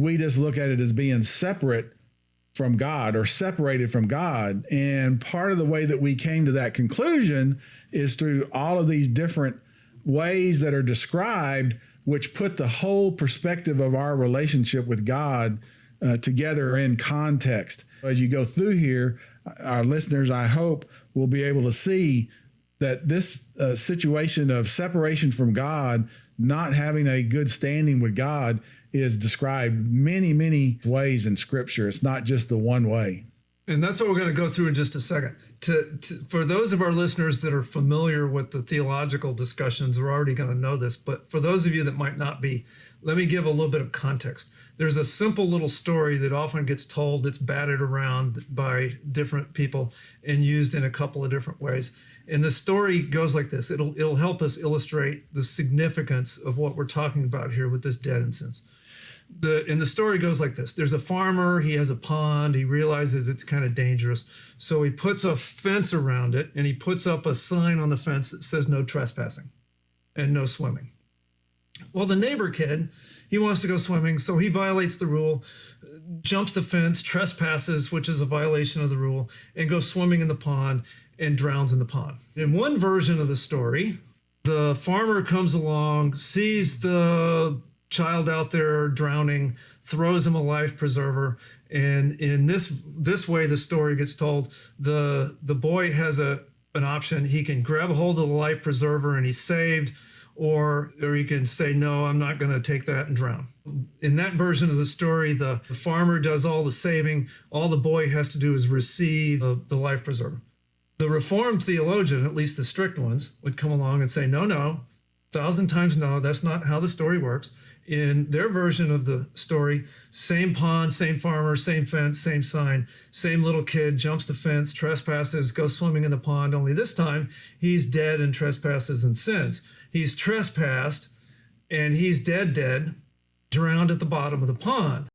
we just look at it as being separate from God or separated from God. And part of the way that we came to that conclusion is through all of these different ways that are described, which put the whole perspective of our relationship with God together in context. As you go through here, our listeners, I hope, will be able to see that this situation of separation from God, not having a good standing with God, is described many, many ways in Scripture. It's not just the one way. And that's what we're going to go through in just a second. For those of our listeners that are familiar with the theological discussions, are already going to know this. But for those of you that might not be, let me give a little bit of context. There's a simple little story that often gets told that's batted around by different people and used in a couple of different ways. And the story goes like this. It'll help us illustrate the significance of what we're talking about here with this dead in sins. And the story goes like this. There's a farmer, he has a pond, he realizes it's kind of dangerous. So he puts a fence around it and he puts up a sign on the fence that says no trespassing and no swimming. Well, the neighbor kid, he wants to go swimming, so he violates the rule, jumps the fence, trespasses, which is a violation of the rule, and goes swimming in the pond and drowns in the pond. In one version of the story, the farmer comes along, sees the child out there drowning, throws him a life preserver, and in this way the story gets told, the boy has an option. He can grab a hold of the life preserver and he's saved, or he can say, no, I'm not going to take that and drown. In that version of the story, the farmer does all the saving. All the boy has to do is receive the life preserver. The Reformed theologian, at least the strict ones, would come along and say, no, 1,000 times no, that's not how the story works. In their version of the story, same pond, same farmer, same fence, same sign, same little kid jumps the fence, trespasses, goes swimming in the pond, only this time he's dead in trespasses and sins. He's trespassed and he's dead, drowned at the bottom of the pond.